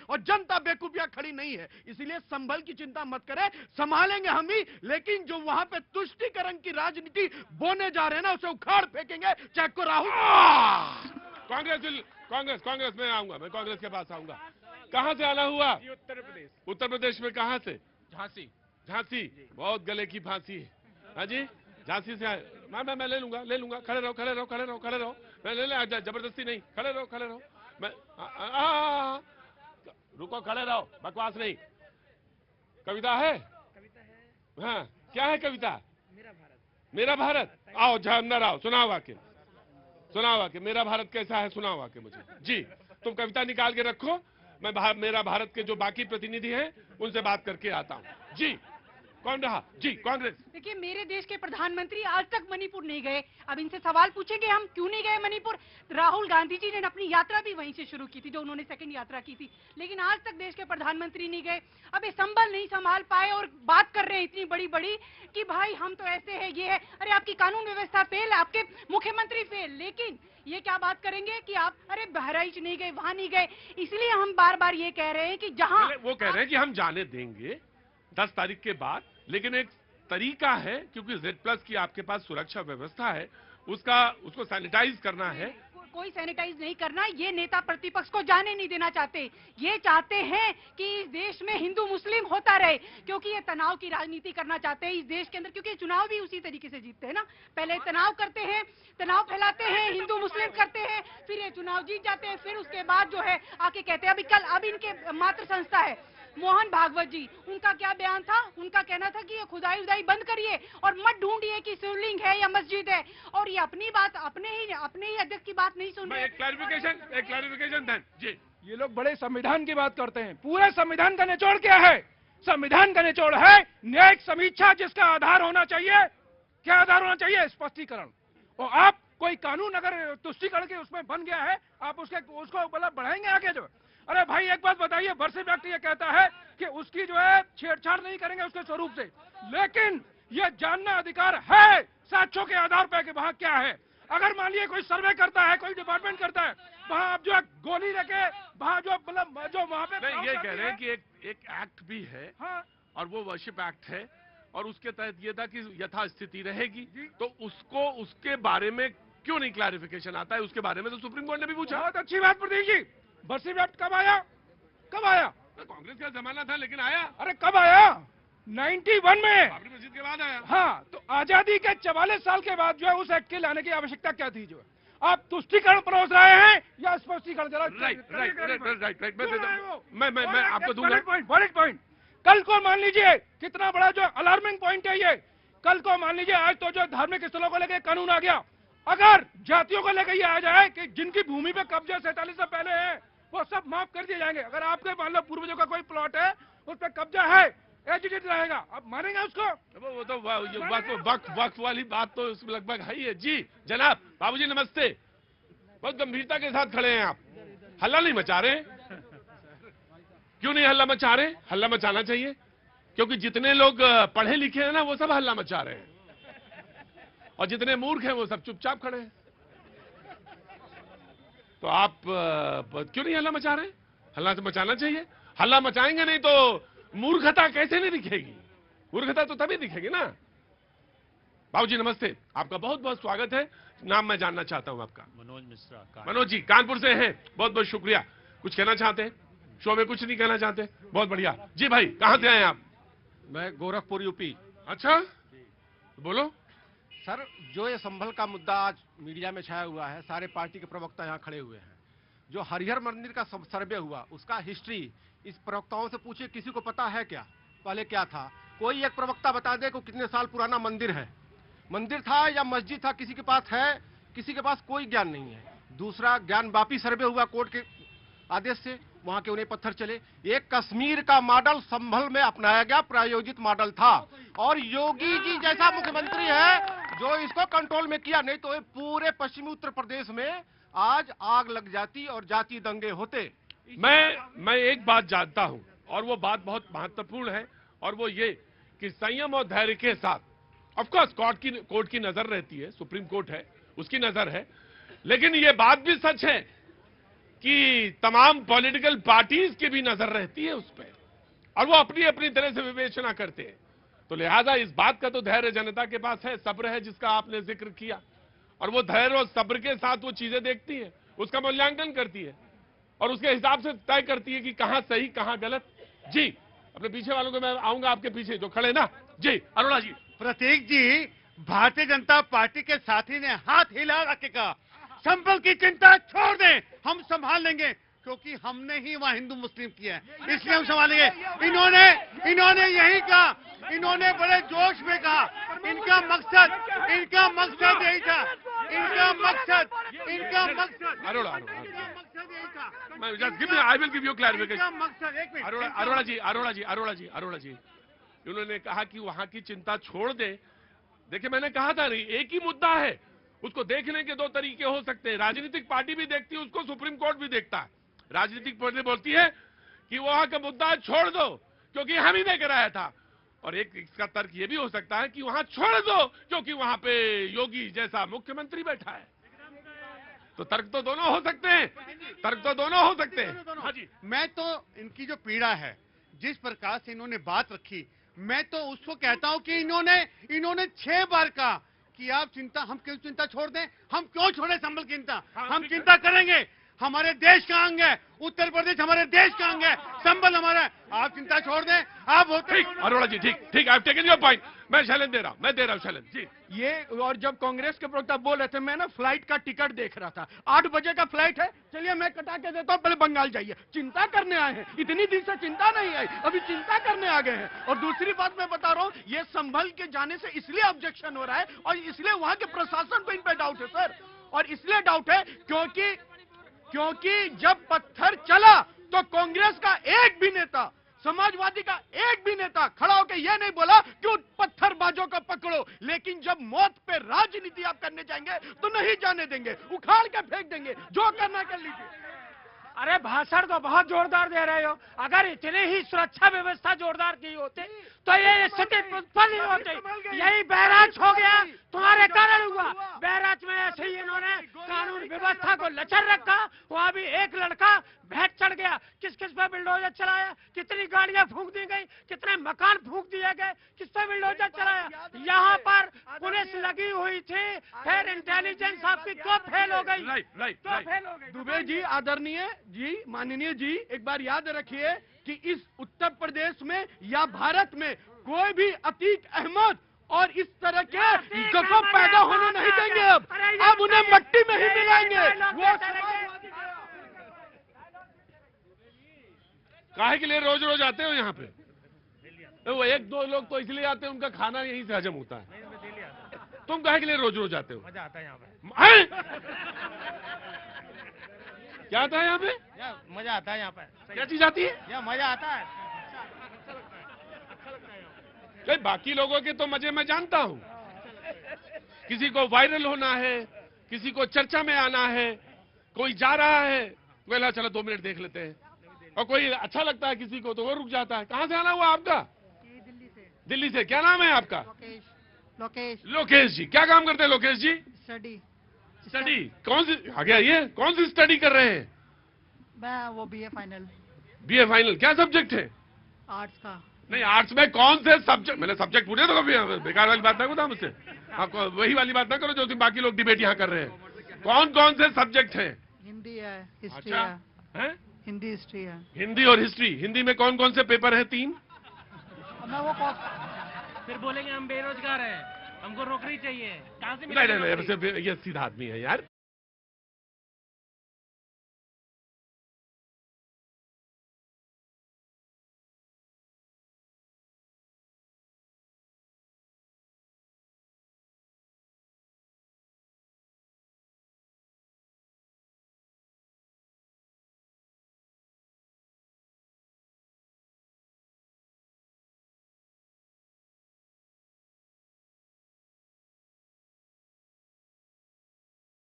और जनता बेकूफिया खड़ी नहीं है। इसलिए संभल की चिंता मत करें, संभालेंगे हम ही, लेकिन जो वहां पे तुष्टीकरण की राजनीति बोने जा रहे हैं ना, उसे उखाड़ फेंकेंगे, चाहे को राहुल। कांग्रेस में आऊंगा, मैं कांग्रेस के पास आऊंगा। कहां से आना हुआ? उत्तर प्रदेश में कहां से? झांसी। बहुत गले की फांसी है। हाँ जी, झांसी से आए। मैं ले लूंगा। खड़े रहो। मैं ले जबरदस्ती नहीं, खड़े रहो। मैं रुको, खड़े रहो, बकवास नहीं। कविता है? हाँ, क्या है कविता? मेरा भारत। आओ अंदर आओ, सुनाओ वाक्य मेरा भारत कैसा है, सुनाओ वाक्य मुझे। जी, तुम कविता निकाल के रखो, मैं मेरा भारत के जो बाकी प्रतिनिधि हैं उनसे बात करके आता हूं। जी, कौन रहा? जी, कांग्रेस। देखिए, मेरे देश के प्रधानमंत्री आज तक मणिपुर नहीं गए। अब इनसे सवाल पूछेंगे हम क्यों नहीं गए मणिपुर। राहुल गांधी जी ने अपनी यात्रा भी वहीं से शुरू की थी, जो उन्होंने सेकंड यात्रा की थी, लेकिन आज तक देश के प्रधानमंत्री नहीं गए। अब ये संभल नहीं संभाल पाए और बात कर रहे हैं इतनी बड़ी कि भाई हम तो ऐसे है, ये है। अरे आपकी कानून व्यवस्था फेल है, आपके मुख्यमंत्री फेल, लेकिन ये क्या बात करेंगे कि आप अरे बहराइच नहीं गए, वहां नहीं गए। इसलिए हम बार बार ये कह रहे हैं कि जहां वो कह रहे हैं कि हम जाने देंगे 10 तारीख के बाद, लेकिन एक तरीका है, क्योंकि Z+ की आपके पास सुरक्षा व्यवस्था है, उसको सैनिटाइज करना है। कोई सैनिटाइज नहीं करना, ये नेता प्रतिपक्ष को जाने नहीं देना चाहते। ये चाहते हैं कि इस देश में हिंदू मुस्लिम होता रहे, क्योंकि ये तनाव की राजनीति करना चाहते हैं इस देश के अंदर, क्योंकि चुनाव भी उसी तरीके से जीतते हैं ना। पहले तनाव करते हैं, तनाव फैलाते हैं, हिंदू मुस्लिम करते हैं, फिर ये चुनाव जीत जाते हैं, फिर उसके बाद जो है आके कहते हैं। अब इनके मातृ संस्था है मोहन भागवत जी, उनका क्या बयान था? उनका कहना था कि ये खुदाई उदाई बंद करिए और मत ढूंढिए कि शिवलिंग है या मस्जिद है। और ये अपनी बात अपने ही अध्यक्ष की बात नहीं सुन रहे। एक क्लैरिफिकेशन दें जी। ये लोग बड़े संविधान की बात करते हैं। पूरे संविधान का निचोड़ क्या है? संविधान का निचोड़ है न्यायिक समीक्षा, जिसका आधार होना चाहिए। क्या आधार होना चाहिए? स्पष्टीकरण। और आप कोई कानून अगर तुष्टीकरण के उसमें बन गया है, आप उसको मतलब बढ़ाएंगे आगे जो। अरे भाई एक बात बताइए, वर्षी व्यक्ति ये कहता है कि उसकी जो है छेड़छाड़ नहीं करेंगे उसके स्वरूप से, लेकिन ये जानना अधिकार है साक्ष्यों के आधार पर कि वहां क्या है। अगर मान लीजिए कोई सर्वे करता है, कोई डिपार्टमेंट करता है, वहां आप जो है गोली लेके वहां जो मतलब जो वहां पे नहीं, ये कह रहे हैं कि एक एक्ट भी है। हाँ, और वो वर्शिप एक्ट है, और उसके तहत ये था कि यथास्थिति रहेगी, तो उसके बारे में क्यों नहीं क्लैरिफिकेशन आता है? उसके बारे में तो सुप्रीम कोर्ट ने भी पूछा। बहुत अच्छी बात प्रदीप जी। वर्षी व्यक्ति कब आया? कांग्रेस का जमाना था, लेकिन आया। अरे कब आया? 91 में, बाबरी मस्जिद के बाद आया। हाँ, तो आजादी के 44 साल के बाद जो है उस एक्ट के लाने की आवश्यकता क्या थी? जो है आप तुष्टीकरण परोस रहे हैं या स्पष्टीकरण? राइट। मैं आपको दूंगा पॉइंट। कल को मान लीजिए कितना बड़ा जो अलार्मिंग पॉइंट है ये। कल को मान लीजिए आज तो जो धार्मिक स्थलों को लेकर कानून आ गया, अगर जातियों को लेकर ये आ जाए कि जिनकी भूमि पे कब्जा 47 से पहले है वो सब माफ कर दिए जाएंगे। अगर आपके मान लो पूर्वजों का कोई प्लॉट है, उस पर कब्जा है, एजिटेट रहेगा, अब मानेंगे उसको? वो तो वक्त वाली बात तो लगभग है ही है। जी जनाब, बाबूजी नमस्ते। बहुत गंभीरता के साथ खड़े हैं आप, हल्ला नहीं मचा रहे। क्यों नहीं हल्ला मचा रहे? हल्ला मचाना चाहिए, क्योंकि जितने लोग पढ़े लिखे हैं ना, वो सब हल्ला मचा रहे हैं, और जितने मूर्ख हैं वो सब चुपचाप खड़े हैं। तो आप क्यों नहीं हल्ला मचा रहे? हल्ला तो मचाना चाहिए। हल्ला मचाएंगे नहीं तो मूर्खता कैसे नहीं दिखेगी? मूर्खता तो तभी दिखेगी ना। बाबूजी नमस्ते, आपका बहुत बहुत स्वागत है। नाम मैं जानना चाहता हूं आपका। मनोज मिश्रा। मनोज जी कानपुर से हैं, बहुत बहुत शुक्रिया। कुछ कहना चाहते हैं? शो में कुछ नहीं कहना चाहते? बहुत बढ़िया। जी भाई, कहां से आए आप? मैं गोरखपुर यूपी। अच्छा, बोलो। सर, जो ये संभल का मुद्दा आज मीडिया में छाया हुआ है, सारे पार्टी के प्रवक्ता यहाँ खड़े हुए हैं। जो हरिहर मंदिर का सर्वे हुआ, उसका हिस्ट्री इस प्रवक्ताओं से पूछिए, किसी को पता है क्या पहले क्या था? कोई एक प्रवक्ता बता दे को कितने साल पुराना मंदिर है, मंदिर था या मस्जिद था, किसी के पास है? किसी के पास कोई ज्ञान नहीं है। दूसरा, ज्ञान वापी सर्वे हुआ कोर्ट के आदेश से, वहां के उन्हें पत्थर चले। एक कश्मीर का मॉडल संभल में अपनाया गया, प्रायोजित मॉडल था, और योगी जी जैसा मुख्यमंत्री है जो इसको कंट्रोल में किया, नहीं तो पूरे पश्चिमी उत्तर प्रदेश में आज आग लग जाती और जाति दंगे होते। मैं एक बात जानता हूं, और वो बात बहुत महत्वपूर्ण है, और वो ये कि संयम और धैर्य के साथ, ऑफ कोर्स कोर्ट की नजर रहती है, सुप्रीम कोर्ट है, उसकी नजर है, लेकिन ये बात भी सच है कि तमाम पॉलिटिकल पार्टीज की भी नजर रहती है उस पर और वो अपनी अपनी तरह से विवेचना करते हैं। तो लिहाजा इस बात का तो धैर्य जनता के पास है, सब्र है जिसका आपने जिक्र किया, और वो धैर्य और सब्र के साथ वो चीजें देखती है, उसका मूल्यांकन करती है और उसके हिसाब से तय करती है कि कहां सही कहां गलत। जी अपने पीछे वालों को मैं आऊंगा, आपके पीछे जो खड़े ना। जी अरोड़ा जी। प्रतीक जी, भारतीय जनता पार्टी के साथी ने हाथ हिला के कहा संभल की चिंता छोड़ दें, हम संभाल लेंगे, क्योंकि हमने ही वहां हिंदू मुस्लिम किया है, इसलिए हम संभालेंगे। इन्होंने यही कहा, इन्होंने बड़े जोश में कहा, इनका मकसद यही था, इनका मकसद अरोड़ा यही था। I will give you clarification. मकसद एक मिनट, अरोड़ा जी उन्होंने कहा कि वहां की चिंता छोड़ दे। देखिए मैंने कहा था नहीं, एक ही मुद्दा है, उसको देखने के दो तरीके हो सकते हैं। राजनीतिक पार्टी भी देखती है उसको, सुप्रीम कोर्ट भी देखता है। राजनीतिक पार्टी बोलती है कि वहां का मुद्दा छोड़ दो क्योंकि हम ही ने कराया था, और एक इसका तर्क ये भी हो सकता है कि वहां छोड़ दो क्योंकि वहां पे योगी जैसा मुख्यमंत्री बैठा है। तो तर्क तो दोनों हो सकते हैं, हाँ जी। मैं तो इनकी जो पीड़ा है, जिस प्रकार से इन्होंने बात रखी, मैं तो उसको कहता हूं कि इन्होंने 6 बार कहा कि आप चिंता, हम क्यों चिंता छोड़ दें, हम क्यों छोड़े संभल की चिंता, हम चिंता करेंगे, हमारे देश का अंग है, उत्तर प्रदेश हमारे देश का अंग है, संभल हमारा है, आप चिंता छोड़ दें, आप होते। ठीक अरोड़ा जी, ठीक I have taken your point. मैं शैलेंद्र दे रहा हूं शैलेंद्र जी। ये और जब कांग्रेस के प्रवक्ता बोल रहे थे, मैं ना फ्लाइट का टिकट देख रहा था, 8 बजे का फ्लाइट है, चलिए मैं कटा के देता हूं, पहले बंगाल जाइए, चिंता करने आए हैं, इतनी दिन से चिंता नहीं आई, अभी चिंता करने आ गए हैं। और दूसरी बात मैं बता रहा हूं, ये संभल के जाने से इसलिए ऑब्जेक्शन हो रहा है और इसलिए वहां के प्रशासन को इन पे डाउट है सर, और इसलिए डाउट है क्योंकि जब पत्थर चला तो कांग्रेस का एक भी नेता, समाजवादी का एक भी नेता खड़ा होकर यह नहीं बोला कि उन पत्थरबाजों को पकड़ो, लेकिन जब मौत पे राजनीति आप करने जाएंगे तो नहीं जाने देंगे, उखाड़ के फेंक देंगे, जो करना कर लीजिए। अरे भाषण तो बहुत जोरदार दे रहे हो, अगर इतने ही सुरक्षा व्यवस्था जोरदार की होते तो ये स्थिति उत्पन्न नहीं होती। यही बैराज हो गया, तुम्हारे कारण हुआ। बैराज में ऐसे ही इन्होंने कानून व्यवस्था को लचर रखा, वहां भी एक लड़का भेंट चढ़ गया, किस किस पे बिल्डोजर चलाया, कितनी गाड़ियां फूंक दी गई, कितने मकान फूंक दिए गए, किस पे बिल्डोजर चलाया। यहाँ पर पुलिस लगी हुई थी, फिर इंटेलिजेंस आपकी क्यों फेल हो गई, क्यों फेल हो गई। दुबे जी, आदरणीय जी, माननीय जी, एक बार याद रखिए कि इस उत्तर प्रदेश में या भारत में कोई भी अतीक अहमद और इस तरह के को पैदा होने नहीं देंगे। अब उन्हें मट्टी में ही मिलाएंगे। वो काहे के लिए रोज रोज आते हो यहाँ पे? तो वो 1-2 लोग तो इसलिए आते हैं, उनका खाना यहीं से हजम होता है। तुम काहे के लिए रोज रोज आते हो? मजा आता है यहाँ पे। क्या आता है यहाँ पे? मजा आता है यहाँ पे। क्या चीज आती है? यहाँ मजा आता है। भाई बाकी लोगों के तो मजे मैं जानता हूँ, किसी को वायरल होना है, किसी को चर्चा में आना है, कोई जा रहा है, बोला चलो 2 मिनट देख लेते हैं, और कोई अच्छा लगता है किसी को तो वो रुक जाता है। कहाँ से आना हुआ आपका? दिल्ली से। क्या नाम है आपका? लोकेश जी। क्या काम करते हैं लोकेश जी? स्टडी। कौन सी आ गया ये? कौन सी स्टडी कर रहे हैं? मैं वो बीए फाइनल। क्या सब्जेक्ट है? आर्ट्स का। नहीं, आर्ट्स में कौन से सब्जेक्ट? मैंने सब्जेक्ट पूछे तो कभी बेकार वाली बात ना करो मुझसे, आपको वही वाली बात ना करो जो बाकी लोग डिबेट यहाँ कर रहे हैं। कौन कौन से सब्जेक्ट हैं? हिंदी है, हिस्ट्री है। हिंदी हिस्ट्री है। हिंदी और हिस्ट्री। हिंदी में कौन कौन से पेपर है? 3। मैं वो फिर बोलेंगे हम बेरोजगार हैं, हमको नौकरी चाहिए, कहाँ से नहीं, ये सीधा आदमी है यार।